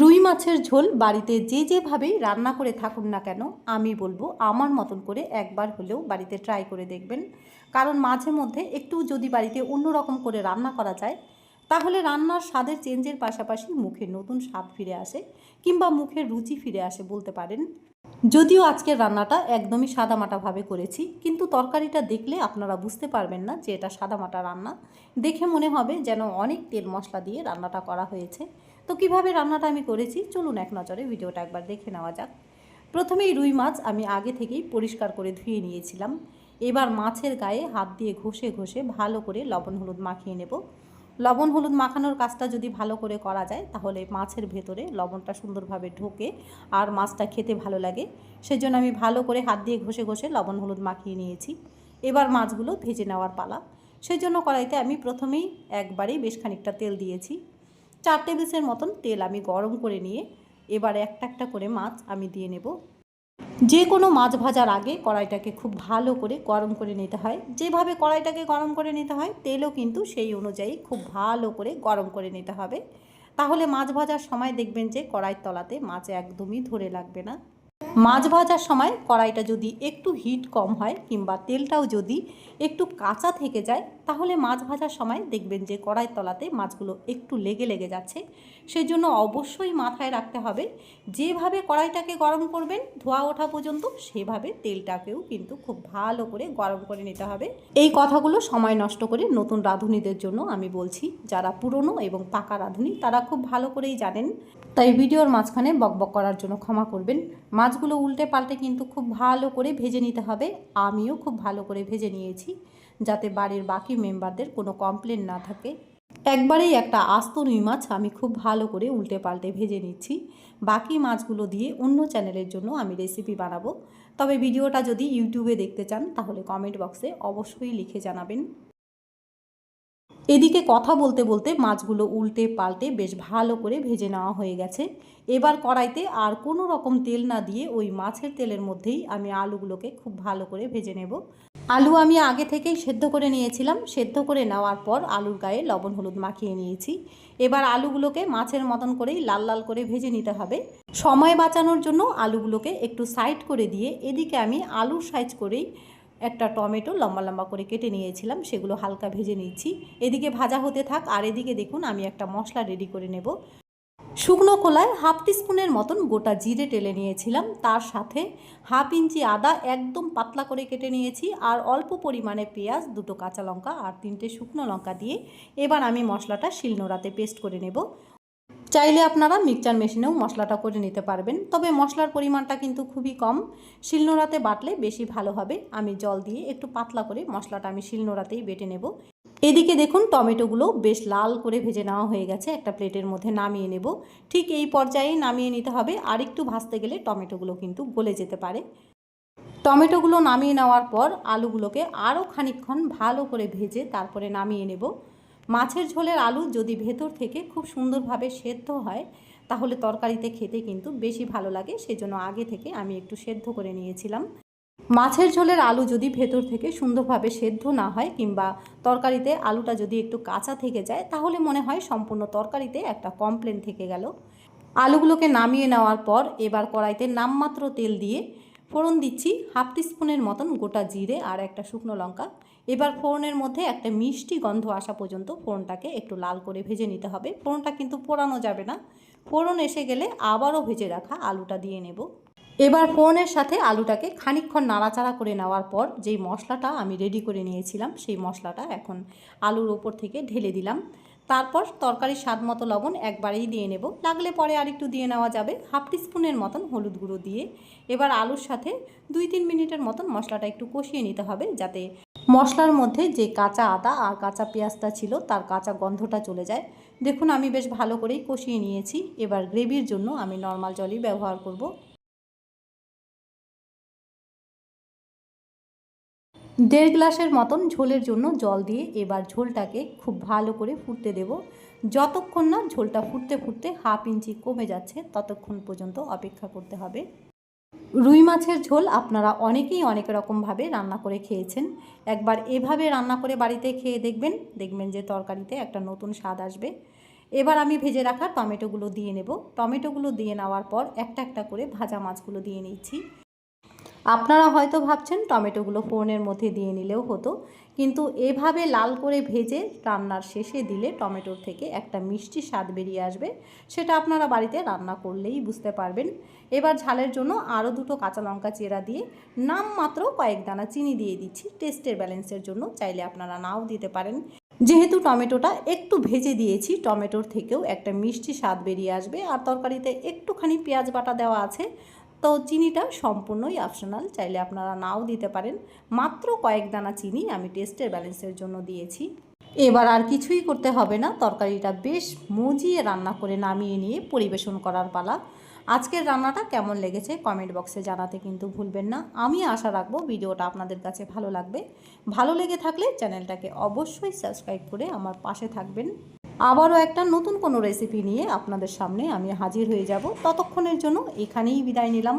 রুই মাছের ঝোল বাড়িতে যেভাবেই রান্না করে থাকুন না কেন, আমি বলবো আমার মতন করে একবার হলেও বাড়িতে ট্রাই করে দেখবেন। কারণ মাঝে মধ্যে একটু যদি বাড়িতে অন্যরকম করে রান্না করা যায়, তাহলে রান্নার স্বাদের চেঞ্জের পাশাপাশি মুখে নতুন স্বাদ ফিরে আসে, কিংবা মুখের রুচি ফিরে আসে বলতে পারেন। যদিও আজকের রান্নাটা একদমই সাদামাটাভাবে করেছি, কিন্তু তরকারিটা দেখলে আপনারা বুঝতে পারবেন না যে এটা সাদামাটা রান্না। দেখে মনে হবে যেন অনেক তেল মশলা দিয়ে রান্নাটা করা হয়েছে। তো কিভাবে রান্নাটা আমি করেছি চলুন এক নজরে ভিডিওটা একবার দেখে নেওয়া যাক। প্রথমেই রুই মাছ আমি আগে থেকেই পরিষ্কার করে ধুয়ে নিয়েছিলাম। এবার মাছের গায়ে হাত দিয়ে ঘষে ঘষে ভালো করে লবণ হলুদ মাখিয়ে নেব। লবণ হলুদ মাখানোর কাজটা যদি ভালো করে করা যায়, তাহলে মাছের ভেতরে লবণটা সুন্দরভাবে ঢোকে আর মাছটা খেতে ভালো লাগে। সেজন্য আমি ভালো করে হাত দিয়ে ঘষে ঘষে লবণ হলুদ মাখিয়ে নিয়েছি। এবার মাছগুলো ভেজে নেওয়ার পালা। সেই জন্য কড়াইতে আমি প্রথমেই একবারেই বেশ খানিকটা তেল দিয়েছি। 4 টেবিল মতন তেল আমি গরম করে নিয়ে এবার একটা একটা করে মাছ আমি দিয়ে নেব। যে কোনো মাছ ভাজার আগে কড়াইটাকে খুব ভালো করে গরম করে নিতে হয়। যেভাবে কড়াইটাকে গরম করে নিতে হয়, তেলও কিন্তু সেই অনুযায়ী খুব ভালো করে গরম করে নিতে হবে। তাহলে মাছ ভাজার সময় দেখবেন যে কড়াইয়ের তলাতে মাছ একদমই ধরে লাগবে না। মাছ ভাজার সময় কড়াইটা যদি একটু হিট কম হয়, কিংবা তেলটাও যদি একটু কাঁচা থেকে যায়, তাহলে মাছ ভাজার সময় দেখবেন যে কড়াইয়ের তলাতে মাছগুলো একটু লেগে লেগে যাচ্ছে। সেই জন্য অবশ্যই মাথায় রাখতে হবে, যেভাবে কড়াইটাকে গরম করবেন ধোয়া ওঠা পর্যন্ত, সেভাবে তেলটাকেও কিন্তু খুব ভালো করে গরম করে নিতে হবে। এই কথাগুলো সময় নষ্ট করে নতুন রাঁধুনিদের জন্য আমি বলছি। যারা পুরনো এবং পাকা রাঁধুনি তারা খুব ভালো করেই জানেন, তাই ভিডিওর মাঝখানে বকবক করার জন্য ক্ষমা করবেন। মাছগুলো উল্টে পাল্টে কিন্তু খুব ভালো করে ভেজে নিতে হবে। আমিও খুব ভালো করে ভেজে নিয়েছি, যাতে বাড়ির বাকি মেম্বারদের কোনো কমপ্লেন না থাকে। একবারেই একটা আস্ত রুই মাছ আমি খুব ভালো করে উল্টে পাল্টে ভেজে নিচ্ছি। বাকি মাছগুলো দিয়ে অন্য চ্যানেলের জন্য আমি রেসিপি বানাবো। তবে ভিডিওটা যদি ইউটিউবে দেখতে চান, তাহলে কমেন্ট বক্সে অবশ্যই লিখে জানাবেন। এদিকে কথা বলতে বলতে মাছগুলো উল্টে পাল্টে বেশ ভালো করে ভেজে নেওয়া হয়ে গেছে। এবার কড়াইতে আর কোনো রকম তেল না দিয়ে ওই মাছের তেলের মধ্যেই আমি আলুগুলোকে খুব ভালো করে ভেজে নেব। আলু আমি আগে থেকেই সেদ্ধ করে নিয়েছিলাম। সেদ্ধ করে নেওয়ার পর আলুর গায়ে লবণ হলুদ মাখিয়ে নিয়েছি। এবার আলুগুলোকে মাছের মতন করেই লাল লাল করে ভেজে নিতে হবে। সময় বাঁচানোর জন্য আলুগুলোকে একটু সাইড করে দিয়ে এদিকে আমি আলুর সাইজ করেই একটা টমেটো লম্বা লম্বা করে কেটে নিয়েছিলাম, সেগুলো হালকা ভেজে নিচ্ছি। এদিকে ভাজা হতে থাক, আর এদিকে দেখুন আমি একটা মশলা রেডি করে নেব। শুকনো খোলায় হাফ টিস্পুনের মতন গোটা জিরে টেলে নিয়েছিলাম, তার সাথে হাফ ইঞ্চি আদা একদম পাতলা করে কেটে নিয়েছি, আর অল্প পরিমাণে পেঁয়াজ, 2টো কাঁচা লঙ্কা আর 3টে শুকনো লঙ্কা দিয়ে এবার আমি মশলাটা শিলনোড়াতে পেস্ট করে নেব। চাইলে আপনারা মিক্সচার মেশিনেও মশলাটা করে নিতে পারবেন, তবে মশলার পরিমাণটা কিন্তু খুবই কম। শিলনোড়াতে বাটলে বেশি ভালো হবে। আমি জল দিয়ে একটু পাতলা করে মশলাটা আমি শিলনোড়াতেই বেটে নেব। এদিকে দেখুন টমেটোগুলো বেশ লাল করে ভেজে নেওয়া হয়ে গেছে, একটা প্লেটের মধ্যে নামিয়ে নেব। ঠিক এই পর্যায়ে নামিয়ে নিতে হবে, আর একটু ভাজতে গেলে টমেটোগুলো কিন্তু গলে যেতে পারে। টমেটোগুলো নামিয়ে নেওয়ার পর আলুগুলোকে আরও খানিকক্ষণ ভালো করে ভেজে তারপরে নামিয়ে নেব। মাছের ঝোলের আলু যদি ভেতর থেকে খুব সুন্দরভাবে সেদ্ধ হয়, তাহলে তরকারিতে খেতে কিন্তু বেশি ভালো লাগে। সেজন্য আগে থেকে আমি একটু সেদ্ধ করে নিয়েছিলাম। মাছের ঝোলের আলু যদি ভেতর থেকে সুন্দরভাবে সেদ্ধ না হয়, কিংবা তরকারিতে আলুটা যদি একটু কাঁচা থেকে যায়, তাহলে মনে হয় সম্পূর্ণ তরকারিতে একটা কমপ্লেন থেকে গেল। আলুগুলোকে নামিয়ে নেওয়ার পর এবার কড়াইতে নামমাত্র তেল দিয়ে ফোড়ন দিচ্ছি হাফ টিস্পুনের মতন গোটা জিরে আর একটা শুকনো লঙ্কা। এবার ফোড়নের মধ্যে একটা মিষ্টি গন্ধ আসা পর্যন্ত ফোড়নটাকে একটু লাল করে ভেজে নিতে হবে। ফোড়নটা কিন্তু পোড়ানো যাবে না। ফোড়ন এসে গেলে আবারও ভেজে রাখা আলুটা দিয়ে নেব। এবার ফোড়নের সাথে আলুটাকে খানিকক্ষণ নাড়াচাড়া করে নেওয়ার পর যেই মশলাটা আমি রেডি করে নিয়েছিলাম, সেই মশলাটা এখন আলুর ওপর থেকে ঢেলে দিলাম। তারপর তরকারির স্বাদ মতো লবণ একবারেই দিয়ে নেব, লাগলে পরে আরেকটু দিয়ে নেওয়া যাবে। হাফ টিস্পুনের মতন হলুদ গুঁড়ো দিয়ে এবার আলুর সাথে 2-3 মিনিটের মতন মশলাটা একটু কষিয়ে নিতে হবে, যাতে মশলার মধ্যে যে কাঁচা আদা আর কাঁচা পেঁয়াজটা ছিল তার কাঁচা গন্ধটা চলে যায়। দেখুন আমি বেশ ভালো করেই কষিয়ে নিয়েছি। এবার গ্রেভির জন্য আমি নর্মাল জলই ব্যবহার করব। 1.5 গ্লাসের মতন ঝোলের জন্য জল দিয়ে এবার ঝোলটাকে খুব ভালো করে ফুটতে দেব। যতক্ষণ না ঝোলটা ফুটতে ফুটতে হাফ ইঞ্চি কমে যাচ্ছে, ততক্ষণ পর্যন্ত অপেক্ষা করতে হবে। রুই মাছের ঝোল আপনারা অনেকেই অনেক রকমভাবে রান্না করে খেয়েছেন। একবার এভাবে রান্না করে বাড়িতে খেয়ে দেখবেন, দেখবেন যে তরকারিতে একটা নতুন স্বাদ আসবে। এবার আমি ভেজে রাখা টমেটোগুলো দিয়ে নেব। টমেটোগুলো দিয়ে নেওয়ার পর একটা একটা করে ভাজা মাছগুলো দিয়ে নিচ্ছি। আপনারা হয়তো ভাবছেন টমেটোগুলো ফোড়নের মধ্যে দিয়ে নিলেও হতো, কিন্তু এভাবে লাল করে ভেজে রান্নার শেষে দিলে টমেটোর থেকে একটা মিষ্টি স্বাদ বেরিয়ে আসবে। সেটা আপনারা বাড়িতে রান্না করলেই বুঝতে পারবেন। এবার ঝালের জন্য আরও দুটো কাঁচা লঙ্কা চেরা দিয়ে নামমাত্র কয়েক দানা চিনি দিয়ে দিচ্ছি টেস্টের ব্যালেন্সের জন্য, চাইলে আপনারা নাও দিতে পারেন। যেহেতু টমেটোটা একটু ভেজে দিয়েছি, টমেটোর থেকেও একটা মিষ্টি স্বাদ বেরিয়ে আসবে। আর তরকারিতে একটুখানি পেঁয়াজ বাটা দেওয়া আছে, তো চিনিটা সম্পূর্ণই অপশনাল, চাইলে আপনারা নাও দিতে পারেন। মাত্র কয়েক দানা চিনি আমি টেস্টের ব্যালেন্সের জন্য দিয়েছি। এবার আর কিছুই করতে হবে না, তরকারিটা বেশ মজিয়ে রান্না করে নামিয়ে নিয়ে পরিবেশন করার পালা। আজকের রান্নাটা কেমন লেগেছে কমেন্ট বক্সে জানাতে কিন্তু ভুলবেন না। আমি আশা রাখবো ভিডিওটা আপনাদের কাছে ভালো লাগবে। ভালো লেগে থাকলে চ্যানেলটাকে অবশ্যই সাবস্ক্রাইব করে আমার পাশে থাকবেন। আবারও একটা নতুন কোনো রেসিপি নিয়ে আপনাদের সামনে আমি হাজির হয়ে যাব। ততক্ষণের জন্য এখানেই বিদায় নিলাম।